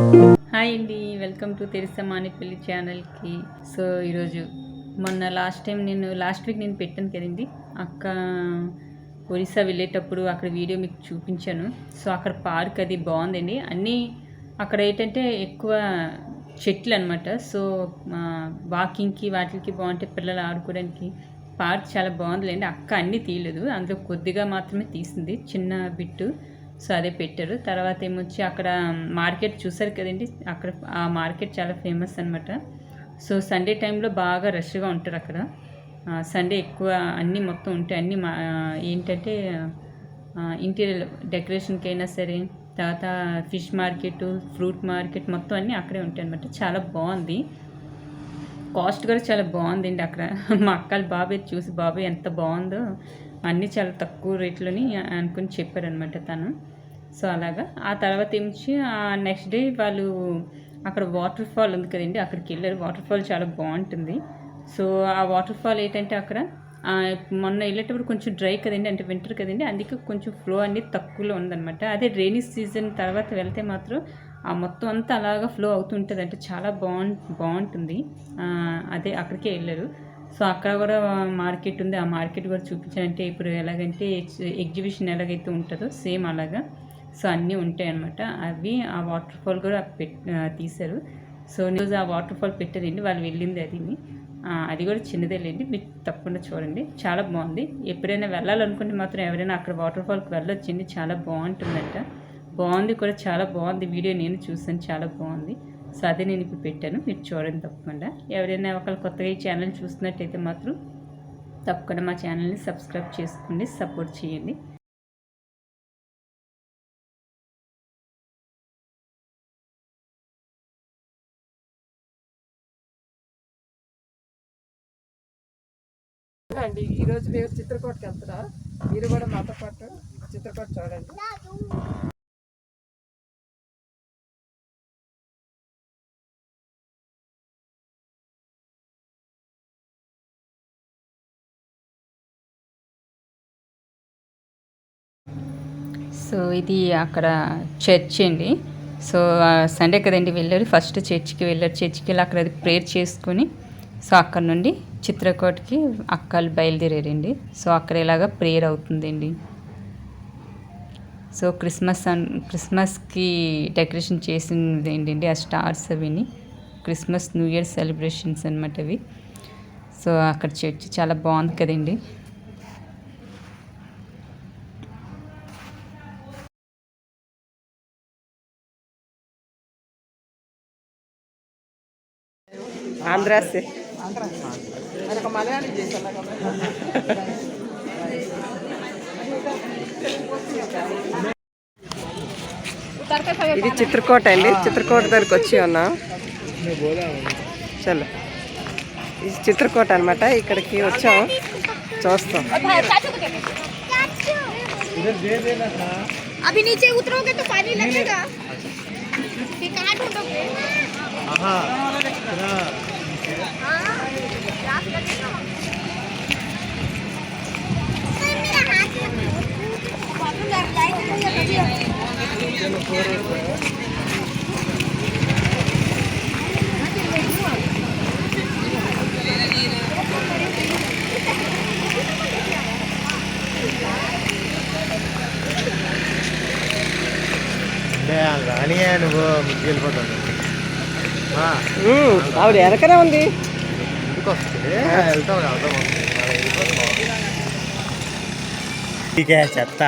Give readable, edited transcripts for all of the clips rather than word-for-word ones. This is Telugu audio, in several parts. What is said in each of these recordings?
హాయ్ అండి, వెల్కమ్ టు తెరిసా మానిపల్లి ఛానల్కి. సో ఈరోజు లాస్ట్ వీక్ నేను పెట్టాను కదండి అక్క ఒరిస్సా వెళ్ళేటప్పుడు అక్కడ వీడియో మీకు చూపించాను. సో అక్కడ పార్క్ అది బాగుందండి. అన్నీ అక్కడ ఏంటంటే ఎక్కువ చెట్లు అనమాట. సో వాకింగ్కి వాటికి బాగుంటాయి, పిల్లలు ఆడుకోవడానికి. పార్క్ చాలా బాగుందిలేండి. అక్క అన్నీ తీయలేదు, అందులో కొద్దిగా మాత్రమే తీసింది, చిన్న బిట్టు. సో అదే పెట్టారు. తర్వాత ఏమొచ్చి అక్కడ మార్కెట్ చూసారు కదండి, అక్కడ ఆ మార్కెట్ చాలా ఫేమస్ అనమాట. సో సండే టైంలో బాగా రష్గా ఉంటారు అక్కడ. సండే ఎక్కువ అన్నీ మొత్తం ఉంటాయి. అన్నీ ఏంటంటే ఇంటీరియర్ డెకరేషన్కి అయినా సరే, తర్వాత ఫిష్ మార్కెట్, ఫ్రూట్ మార్కెట్ మొత్తం అన్నీ అక్కడే ఉంటాయి అనమాట. చాలా బాగుంది, కాస్ట్ కూడా చాలా బాగుందండి అక్కడ. మా అక్కలు బాబాయ్ చూసి, బాబాయ్ ఎంత బాగుందో, అన్నీ చాలా తక్కువ రేట్లోని అనుకుని చెప్పారనమాట తను. సో అలాగా ఆ తర్వాత ఏమిచ్చి నెక్స్ట్ డే వాళ్ళు అక్కడ వాటర్ ఫాల్ ఉంది కదండి, అక్కడికి వెళ్ళారు. వాటర్ ఫాల్ చాలా బాగుంటుంది. సో ఆ వాటర్ ఫాల్ ఏంటంటే అక్కడ మొన్న వెళ్ళేటప్పుడు కొంచెం డ్రై కదండి, అంటే వింటర్ కదండి, అందుకే కొంచెం ఫ్లో అనేది తక్కువలో ఉందన్నమాట. అదే రైనీ సీజన్ తర్వాత వెళ్తే మాత్రం ఆ మొత్తం అంతా అలాగా ఫ్లో అవుతుంటుంది, అంటే చాలా బాగుంటుంది. అదే అక్కడికే వెళ్ళారు. సో అక్కడ కూడా మార్కెట్ ఉంది, ఆ మార్కెట్ కూడా చూపించాలంటే ఇప్పుడు ఎలాగంటే ఎగ్జిబిషన్ ఎలాగైతే ఉంటుందో సేమ్ అలాగా. సో అన్నీ ఉంటాయి అన్నమాట. అవి ఆ వాటర్ ఫాల్ కూడా తీశారు. సో ఈరోజు ఆ వాటర్ ఫాల్ పెట్టారండి, వాళ్ళు వెళ్ళింది అది కూడా చిన్నదేలేండి, మీరు తప్పకుండా చూడండి, చాలా బాగుంది. ఎప్పుడైనా వెళ్ళాలనుకుంటే మాత్రం ఎవరైనా అక్కడ వాటర్ ఫాల్కి వెళ్ళొచ్చండి, చాలా బాగుంటుందంట. బాగుంది కూడా, చాలా బాగుంది. వీడియో నేను చూసాను, చాలా బాగుంది. సో అదే నేను ఇప్పుడు పెట్టాను, మీరు చూడండి తప్పకుండా. ఎవరైనా ఒకళ్ళు కొత్తగా ఈ ఛానల్ చూస్తున్నట్టయితే మాత్రం తప్పకుండా మా ఛానల్ని సబ్స్క్రైబ్ చేసుకోండి, సపోర్ట్ చేయండి. అండి ఈరోజు మేము చిత్రకూటకి వెళ్తున్నా, మీరు కూడా మాతో పాటు చిత్రకూట చూడండి. సో ఇది అక్కడ చర్చ్ అండి. సో సండే కదండి వెళ్ళారు, ఫస్ట్ చర్చ్కి వెళ్ళారు. చర్చ్కి వెళ్ళి అక్కడ ప్రేయర్ చేసుకొని, సో అక్కడ నుండి చిత్రకూటకి అక్కలు బయలుదేరారండి. సో అక్కడ ఇలాగా ప్రేయర్ అవుతుందండి. సో క్రిస్మస్కి డెకరేషన్ చేసింది ఏంటండి, ఆ స్టార్స్ అవిని క్రిస్మస్ న్యూ ఇయర్ సెలబ్రేషన్స్ అనమాట అవి. సో అక్కడ చర్చ్ చాలా బాగుంది కదండి. आंध्रा से मलयाली ఇది చిత్రకూట అండి. చిత్రకూట దగ్గరికి వచ్చి ఉన్నాం. చలో, ఇది చిత్రకూట అనమాట. ఇక్కడికి వచ్చాం, చూస్తాం. अभी नीचे उतरोगे तो पानी लगेगा, कहाँ ढूंढोगे? రానియా నువ్వు ముగ్గు వెళ్ళిపోతాను. ఆవిడ వెనకనే ఉంది, ఇంటికి వస్తే వెళ్తావు చెత్త.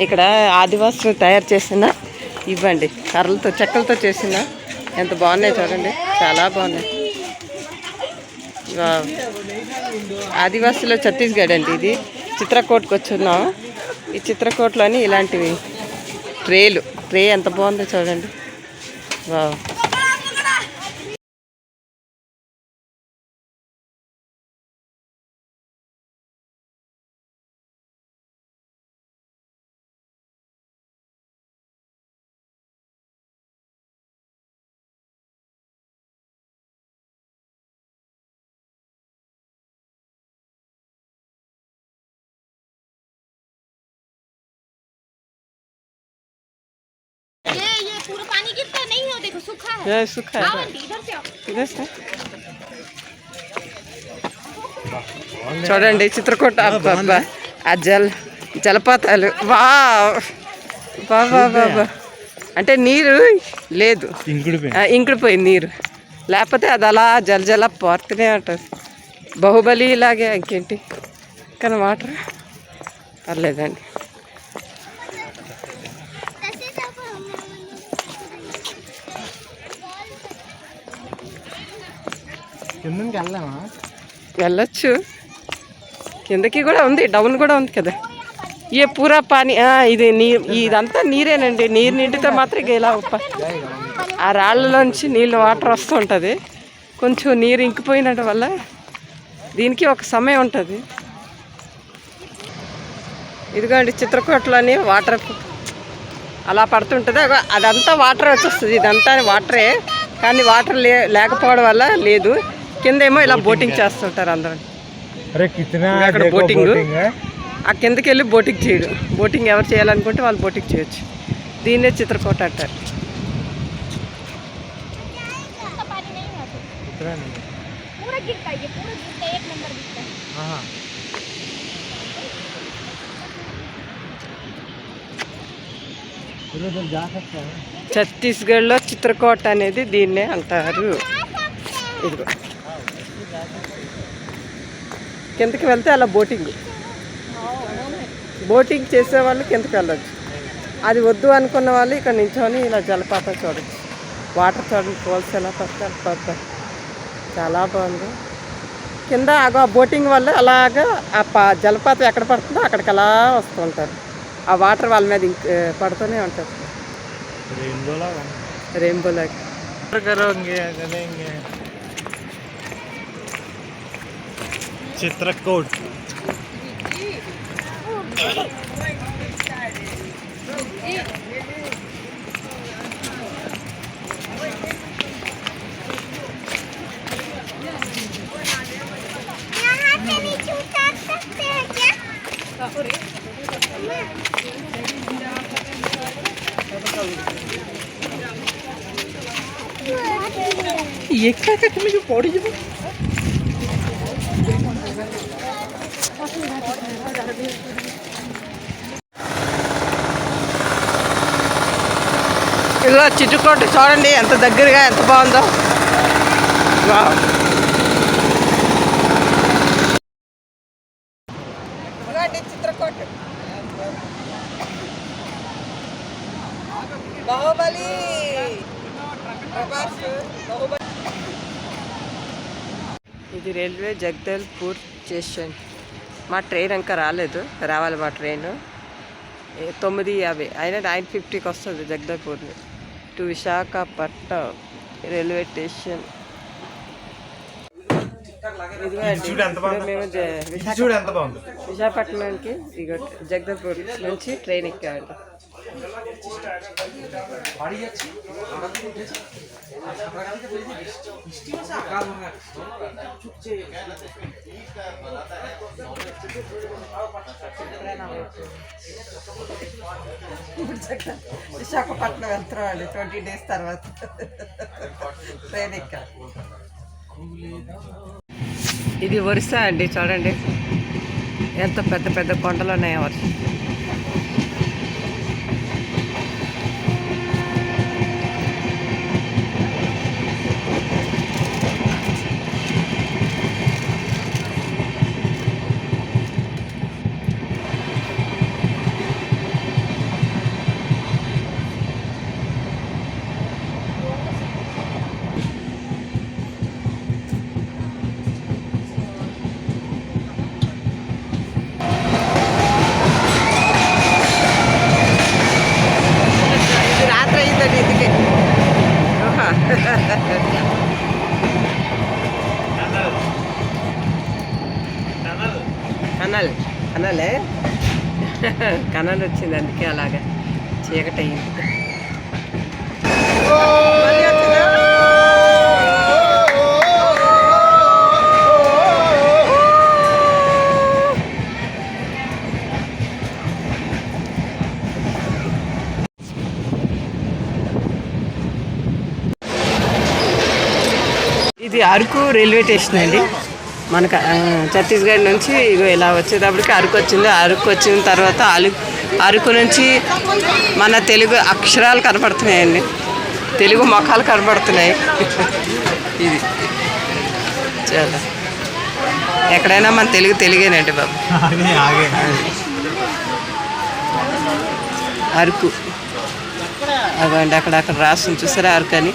ఇక్కడ ఆదివాసులు తయారు చేసిన ఇవ్వండి, కర్రలతో చెక్కలతో చేసిన ఎంత బాగున్నాయి చూడండి, చాలా బాగున్నాయి. ఆదివాసులో ఛత్తీస్గఢ్ అండి ఇది. చిత్రకూటకి వచ్చున్నాం. ఈ చిత్రకూటలోని ఇలాంటివి ట్రే ఎంత బాగుందో చూడండి. వావ్. पूरा पानी गिरता नहीं है, देखो सूखा है। ये सूखा आओ है आंटी इधर से आओ। ఇదే సార్ చూడండి చిత్రకూట అబ్బబ్బా ఆ జలపాతాలు వా బాబా అంటే నీరు లేదు ఇంకుడిపోయింది నీరు లేకపోతే అది అలా జల పోరుతూనే ఉంటుంది బాహుబలి ఇలాగే ఇంకేంటి కానీ వాటర్ పర్లేదండి కిందకి వెళ్దామా? వెళ్ళొచ్చు కిందకి కూడా ఉంది డౌన్ కూడా ఉంది కదా ఏ పూరా పానీ ఇది ఇదంతా నీరేనండి నీరు నిండితే మాత్రం ఇక ఇలా ఆ రాళ్ళలోంచి నీళ్ళు వాటర్ వస్తూ ఉంటుంది కొంచెం నీరు ఇంకిపోయినట్టు వల్ల దీనికి ఒక సమయం ఉంటుంది ఇదిగోండి చిత్రకూటలోని వాటర్ అలా పడుతుంటుంది అదంతా వాటర్ వచ్చేస్తుంది ఇదంతా వాటరే కానీ వాటర్ లేకపోవడం వల్ల లేదు కింద ఏమో ఇలా బోటింగ్ చేస్తుంటారు అందరూ అక్కడ బోటింగ్ ఆ కిందకి వెళ్ళి బోటింగ్ చేయడు బోటింగ్ ఎవరు చేయాలనుకుంటే వాళ్ళు బోటింగ్ చేయొచ్చు దీన్నే చిత్రకూట అంటారు पूरा गिरता है, ये पूरा गिरता है, एक नंबर गिरता है। ఛత్తీస్గఢ్లో చిత్రకూట అనేది దీన్నే అంటారు ఇదిగో కిందకి వెళ్తే అలా బోటింగ్ చేసే వాళ్ళు కిందకి వెళ్ళచ్చు అది వద్దు అనుకున్న వాళ్ళు ఇక్కడ నించొని ఇలా జలపాతం చూడచ్చు వాటర్ చూడండి ఫాల్స్ ఎలా పడతారు చాలా బాగుంది కింద ఆ బోటింగ్ వల్ల అలాగా ఆ జలపాతం ఎక్కడ పడుతుందో అక్కడికి అలా వస్తూ ఉంటారు ఆ వాటర్ వాళ్ళ మీద పడుతూనే ఉంటారు रेनबो लागा करोगे चित्रकूट यहाँ से नीचे उतार सकते हैं क्या? ఇదిగో చిత్రకూట చూడండి ఎంత దగ్గరగా ఎంత బాగుందో వావ్ చిత్రకూట బాహుబలి ఇది రైల్వే జగదల్పూర్ స్టేషన్ మా ట్రైన్ ఇంకా రాలేదు రావాలి మా ట్రైన్ 9:50 అయినా 9:50కి వస్తుంది Jagdalpur to Visakhapatnam railway station మేము విశాఖపట్నానికి ఇక జగదల్పూర్ నుంచి ట్రైన్ ఎక్కామండి విశాఖపట్నం వెళ్తున్నామండి 20 days తర్వాత ట్రైన్ ఎక్కా ఇది ఒరిస్సా అండి చూడండి ఎంత పెద్ద పెద్ద కొండలు ఉన్నాయో వర్షం కనలే కనల్ వచ్చింది అందుకే అలాగా చీకటి అయింది ఇది అరకు రైల్వే స్టేషన్ అండి. మనకు ఛత్తీస్గఢ్ నుంచి ఇగో ఇలా వచ్చేటప్పటికి అరకు వచ్చింది. అరకు వచ్చిన తర్వాత అరకు నుంచి మన తెలుగు అక్షరాలు కనపడుతున్నాయండి, తెలుగు మొఖాలు కనపడుతున్నాయి. ఇది చాలా ఎక్కడైనా మన తెలుగేనండి బాబు. అరకు అవ్వండి, అక్కడ రాస్తుంది చూసారా అరకు అని.